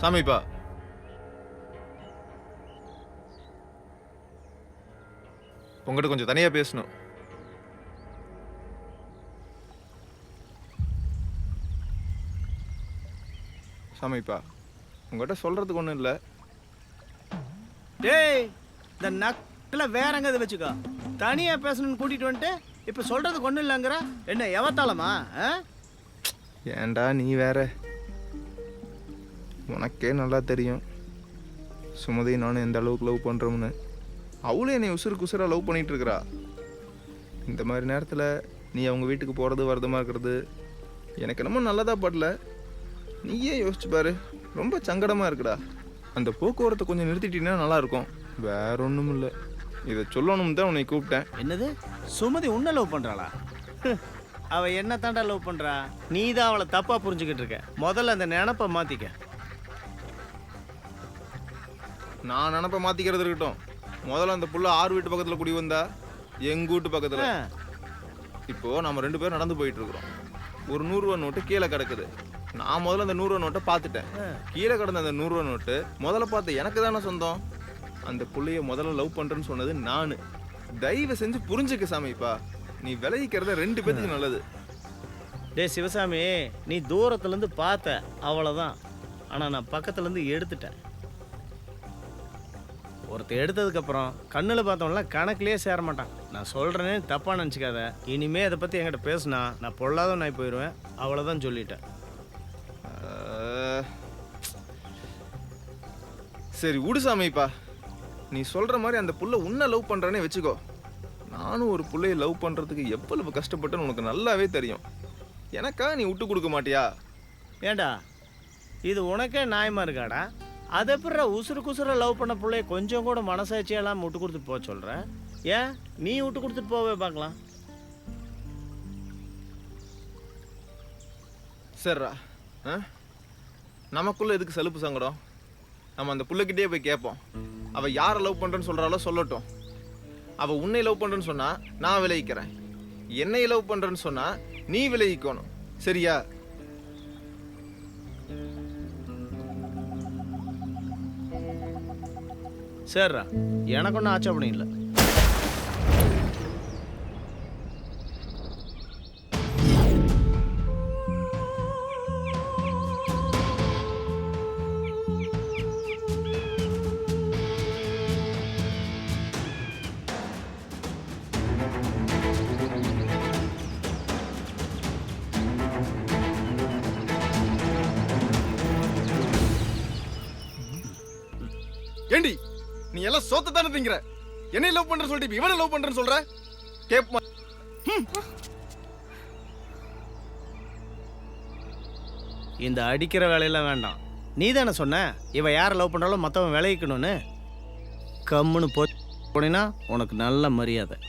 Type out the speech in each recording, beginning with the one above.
சாமிப்பா, உங்ககிட்ட கொஞ்சம் தனியா பேசணும். சாமிப்பா, உங்ககிட்ட சொல்றதுக்கு ஒன்றும் இல்லை. டேய், இந்த நக்கில் வேற எங்க வச்சுக்கோ. தனியா பேசணும்னு கூட்டிட்டு வந்துட்டு இப்ப சொல்றதுக்கு ஒன்றும் இல்லைங்கிற. என்ன எவத்தாளமா? ஏன்டா நீ வேற. உனக்கே நல்லா தெரியும் சுமதி நானும் எந்த அளவுக்கு லவ் பண்ணுறோம்னு. அவளும் என்னை உசுருக்கு உசுராக லவ் பண்ணிகிட்டு இருக்கிறா. இந்த மாதிரி நேரத்தில் நீ அவங்க வீட்டுக்கு போகிறது வரதுமா இருக்கிறது எனக்கு என்னமோ நல்லதாக படல. நீயே யோசிச்சு பாரு, ரொம்ப சங்கடமாக இருக்குடா. அந்த போக்குவரத்தை கொஞ்சம் நிறுத்திட்டீங்கன்னா நல்லாயிருக்கும். வேற ஒன்றும் இல்லை, இதை சொல்லணும் தான் உன்னை கூப்பிட்டேன். என்னது, சுமதி உன்னை லவ் பண்ணுறாளா? அவ என்ன தாண்டா லவ் பண்ணுறா? நீ தான் அவளை தப்பாக புரிஞ்சுக்கிட்டு இருக்க. முதல்ல அந்த நினப்பை மாற்றிக்க. நான் நினப்ப மாற்றிக்கிறது இருக்கட்டும். முதல்ல அந்த புள்ள 6 வீட்டு பக்கத்தில் குடி வந்தா எங்கள் வீட்டு பக்கத்தில். இப்போது நம்ம 2 பேரும் நடந்து போயிட்டு இருக்கிறோம். ஒரு 100 ரூபா நோட்டு கீழே கிடக்குது. நான் முதல்ல அந்த 100 ரூபா நோட்டை பார்த்துட்டேன். கீழே கிடந்த அந்த 100 ரூபா நோட்டு முதல்ல பார்த்து எனக்கு தானே சொந்தம். அந்த புள்ளைய முதல்ல லவ் பண்ணுறேன்னு சொன்னது நான். தயவு செஞ்சு புரிஞ்சுக்க சாமிப்பா. நீ விளைவிக்கிறத 2 பேத்துக்கு நல்லது. டே சிவசாமி, நீ தூரத்துலேருந்து பார்த்த அவ்வளோதான். ஆனால் நான் பக்கத்துலேருந்து எடுத்துட்டேன். ஒருத்தர் எடுத்ததுக்கப்புறம் கண்ணில் பார்த்தவங்களாம் கணக்குலேயே சேர மாட்டான். நான் சொல்கிறேன்னு தப்பாக நினச்சிக்காத. இனிமே அதை பற்றி என்கிட்ட பேசுனா நான் பொல்லாத நாய் போயிடுவேன். அவ்வளோதான் சொல்லிட்டேன். சரி விடு சாமிப்பா. நீ சொல்கிற மாதிரி அந்த புள்ள உன்னை லவ் பண்ணுறேன்னே வச்சுக்கோ. நானும் ஒரு பிள்ளையை லவ் பண்ணுறதுக்கு எவ்வளவு கஷ்டப்பட்டேன்னு உனக்கு நல்லாவே தெரியும். எனக்கா நீ விட்டு கொடுக்க மாட்டியா? ஏண்டா, இது உனக்கே நியாயமா இருக்காடா? அதை எப்படி உசுறு லவ் பண்ண பிள்ளைய கொஞ்சம் கூட மனசாட்சியெல்லாம் விட்டு கொடுத்துட்டு போக சொல்கிறேன்? ஏன் நீ விட்டு கொடுத்துட்டு போவே பார்க்கலாம். சரிடா, நமக்குள்ள எதுக்கு சலுப்பு சங்கடம்? நம்ம அந்த புள்ளைக்கிட்டே போய் கேட்போம். அவள் யாரை லவ் பண்ணுறேன்னு சொல்கிறாலோ சொல்லட்டும். அவள் உன்னை லவ் பண்ணுறேன்னு சொன்னால் நான் விளைவிக்கிறேன். என்னை லவ் பண்ணுறேன்னு சொன்னால் நீ விளைவிக்கணும். சரியா? சரிடா, எனக்கு ஒன்றும் ஆட்சேபணம் இல்லை. ஏண்டி நீ எல்லாம் சோத்த தானே திங்கிற? என்னை லவ் பண்றேன்னு சொல்லிட்டு இவனை லவ் பண்றேன்னு சொல்ற? கேப்ப இந்த அடிக்கிற வேலையெல்லாம் வேண்டாம். நீ தானே சொன்ன இவ யாரை லவ் பண்ணுறாலும் மற்றவன் விளைவிக்கணும்னு. கம்முன்னு போனீன்னா உனக்கு நல்ல மரியாதை.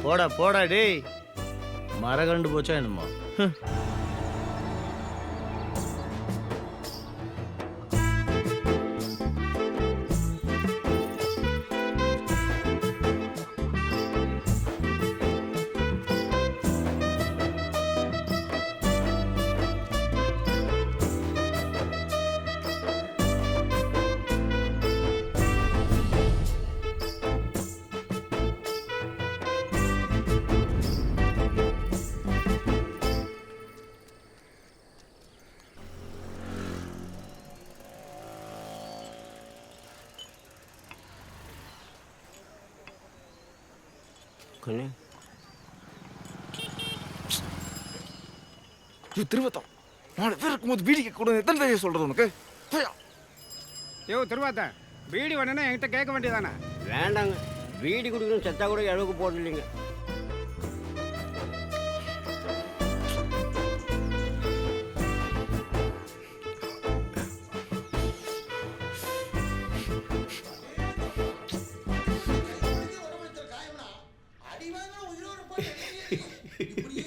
போடா போடா டேய், மரகண்டு போச்சா என்னமோ. திருவத்தம் 4 பேர் இருக்கும்போது வீடு கேட்க கூடாது. எத்தனை தடவை சொல்றது உனக்கு? யோ திருவாத்தா, வீடு வேணும்னா என்கிட்ட கேட்க வேண்டியதானே? வேண்டாங்க, வீடு கொடுக்கணும் செத்தா கூட அளவுக்கு போடலைங்க. இப்படியே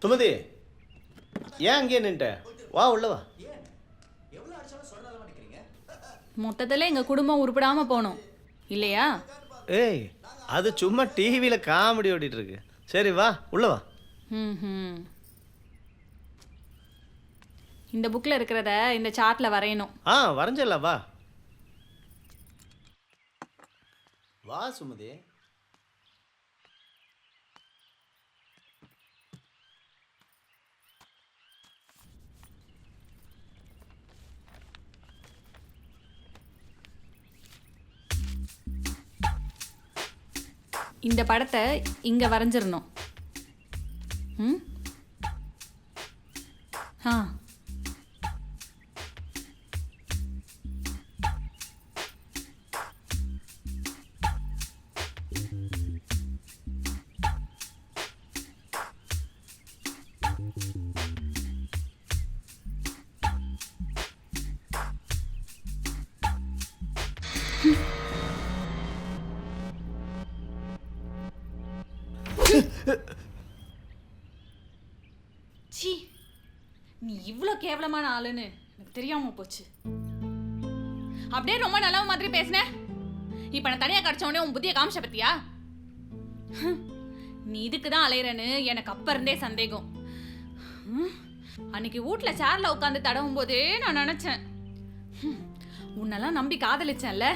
சுமதி ஏன் அங்கேயே நின்ட்ட வா உள்ள வா. மொத்தத்துல எங்க குடும்பம் உருப்படாம போனோம் இல்லையா? ஏய் அது சும்மா டிவியில் காமெடி ஓடிட்டு இருக்கு. சரி வா உள்ள வா. ம். இந்த புக்ல இருக்கிறத இந்த சார்ட்ல வரையணும். வரைஞ்சிடலாம் வா. வா சுமதி. இந்த படத்தை இங்க வரைஞ்சிரணும். ம் ஆ சி, நீ இவ்வளோ கேவலமான ஆளுன்னு எனக்கு தெரியாம போச்சு. அப்படியே ரொம்ப நல்ல மாதிரி பேசின. இப்ப நான் தனியா கிடைச்ச உடனே உன் புத்திய காமிச்ச பத்தியா? நீ இதுக்கு தான் அலையிறன்னு எனக்கு அப்ப இருந்தே சந்தேகம். அன்னைக்கு வீட்ல சேர்ல உட்காந்து தடவும் போதே நான் நினைச்சேன், உன்னெல்லாம் நம்பி காதலிச்சேன்ல,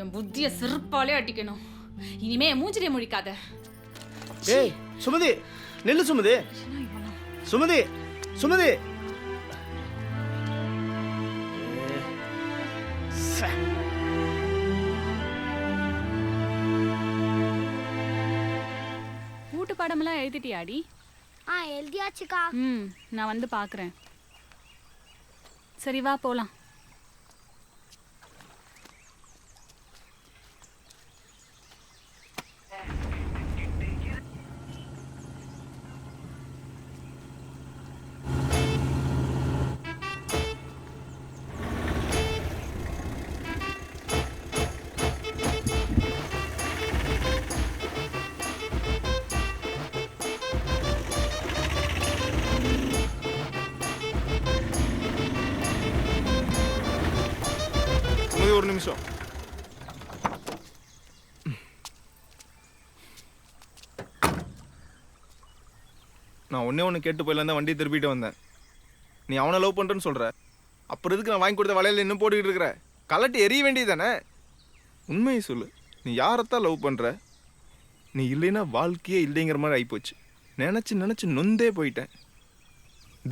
என் புத்திய சிறுப்பாலே அடிக்கணும். இனிமே என் மூஞ்சிலே முழிக்காத. ஏய் சுமதி நில்லு சுமதி. சுமதி சுமதி. வீட்டு பாடமெல்லாம் எழுதிட்டியாடி? எழுதியாச்சுக்கா. நான் வந்து பார்க்குறேன். சரி வா போலாம். ஒரு நிமிஷம். நான் ஒண்ணு கேட்டு போயில இருந்தா வண்டியை திருப்பிட்டு வந்தேன். நீ அவனை லவ் பண்றேன்னு சொல்ற, அப்புறம் எதுக்கு நான் வாங்கி கொடுத்த வலையில இன்னும் போட்டுக்கிட்டு இருக்கிற? கலட்டி எரிய வேண்டியதானே? உண்மையை சொல்லு, நீ யாரைத்தான் லவ் பண்ற? நீ இல்லைன்னா வாழ்க்கையே இல்லைங்கிற மாதிரி ஆயிப்போச்சு. நினைச்சு நினைச்சு நொந்தே போயிட்டேன்.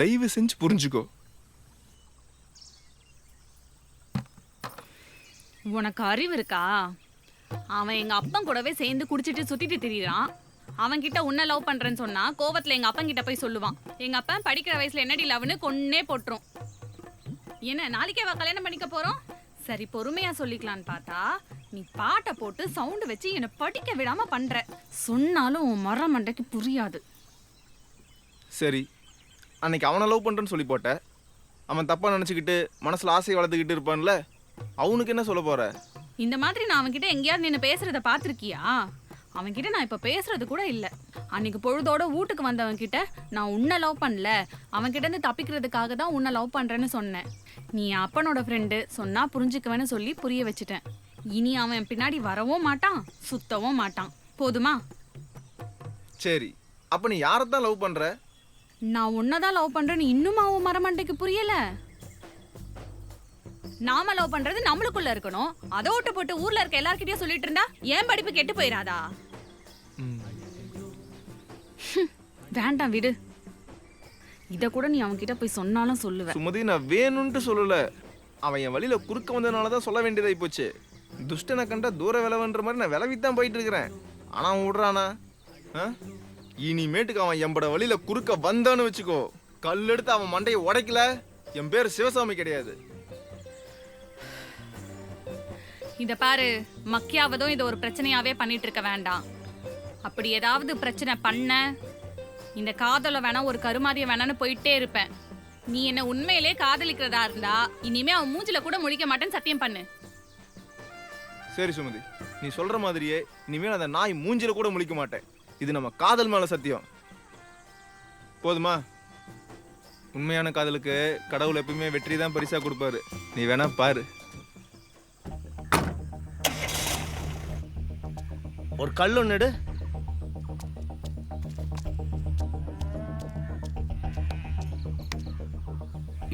தயவு செஞ்சு புரிஞ்சுக்கோ. உனக்கு அறிவு இருக்கா? அவன் எங்க அப்பன் கூடவே சேர்ந்து குடிச்சிட்டு சுத்திட்டு திரியிறான். அவன் கிட்ட உன்ன லவ் பண்றேன்னு சொன்னா கோவத்துல எங்க அப்பன் கிட்ட போய் சொல்லுவான். எங்க அப்பன் படிக்கிற வயசுல என்னடி லவ்னு கொன்னே போட்டுரும். என்ன நாளைக்கே வா கல்யாணம் பண்ணிக்க போறோம்? சரி பொறுமையா சொல்லிக்கலான்னு பார்த்தா நீ பாட்டை போட்டு சவுண்டு வச்சு என்னை படிக்க விடாம பண்ற. சொன்னாலும் உன் மர மண்டைக்கு புரியாது. சரி, அன்னைக்கு அவனை லவ் பண்றேன்னு சொல்லி போட்ட, அவன் தப்பா நினைச்சுக்கிட்டு மனசுல ஆசையை வளர்த்துக்கிட்டு இருப்பான்ல, அவனுக்கு என்ன சொல்ல போற? இந்த மாதிரி நான் அவன்கிட்ட எங்கேயாவது நின்று பேசுறத பார்த்துருக்கியா? அவன்கிட்ட நான் இப்ப பேசுறது கூட இல்ல. அன்னைக்கு பொழுதோட வீட்டுக்கு வந்தவன்கிட்ட நான் உன்னை லவ் பண்ணல, அவன்கிட்ட இருந்து தப்பிக்கிறதுக்காக தான் உன்னை லவ் பண்றேன்னு சொன்னேன். நீ அப்பனோட ஃப்ரெண்டு, சொன்னா புரிஞ்சுக்குவேன்னு சொல்லி புரிய வச்சுட்டேன். இனி அவன் பின்னாடி வரவும் மாட்டான், சுத்தவும் மாட்டான். போதுமா? சரி, அப்ப நீ யாரைத்தான் லவ் பண்ற? நான் உன்னதான் லவ் பண்றேன்னு இன்னும் அவன் மரமண்டைக்கு புரியல. நாம லவ் பண்றது நம்மளுக்குள்ள இருக்கணும். அதை விட்டு போட்டு ஊர்ல இருக்க எல்லார்கிட்டயும் சொல்லிட்டு இருந்தா ஏன் படிப்பு கெட்டு போயிடாதா? வேண்டாம் விடு. இத கூட நீ அவன்கிட்ட போய் சொன்னாலும் சொல்லுவேன். சுமதி, நான் வேணும்னு சொல்லல, அவன் என் வழியில குறுக்க வந்ததுனாலதான் சொல்ல வேண்டியதாகி போச்சு. துஷ்டனை கண்டா தூர விளவன்ற மாதிரி நான் விளவித்தான் போயிட்டு இருக்கிறேன். ஆனா அவன் விடுறானா? இனிமேட்டுக்கு அவன் எம்பட வழியில குறுக்க வந்தான்னு வச்சுக்கோ, கல் எடுத்து அவன் மண்டையை உடைக்கல, என் பேர் சிவசாமி கிடையாது. இத பாரு, மக்கியாவதும் இதை ஒரு பிரச்சனையாவே பண்ணிட்டு இருக்க வேண்டாம். அப்படி ஏதாவது பிரச்சனை பண்ண இந்த காதல வேணா ஒரு கருமாதிய வேணான்னு போயிட்டே இருப்பேன். நீ என்ன உண்மையிலே காதலிக்கிறதா இருந்தா இனிமே அவன் மூஞ்சில கூட முழிக்க மாட்டேன்னு சத்தியம் பண்ணு. சரி சுமதி, நீ சொல்ற மாதிரியே இனிமேல் அந்த நாய் மூஞ்சில கூட முழிக்க மாட்டேன். இது நம்ம காதல் மேல சத்தியம். போதுமா? உண்மையான காதலுக்கு கடவுள் எப்பவுமே வெற்றி தான் பரிசா கொடுப்பாரு. நீ வேணா பாரு. ஒரு கல் ஒன்னுடு.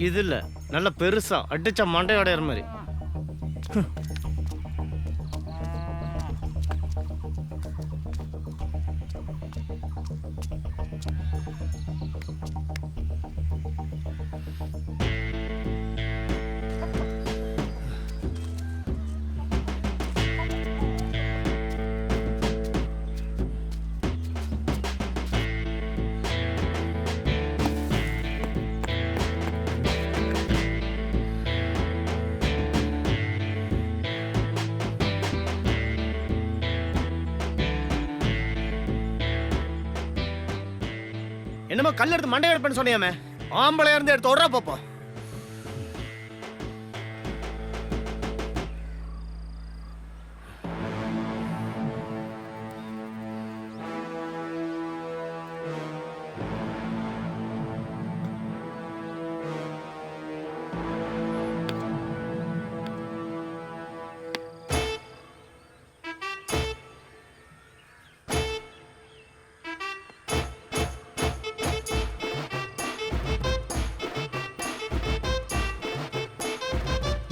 இது இல்ல, நல்ல பெருசா அடிச்ச மண்டையோட மாதிரி. என்னமோ கல் எடுத்து மண்டை எடுப்பேன்னு சொன்னியாமே, ஆம்பளையா இருந்து எடுத்து விட்றா பாப்பா.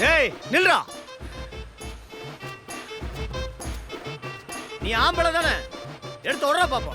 டேய் நில்றா. நீ ஆம்பளை தானே, எடுத்து விட்றா பாப்பா.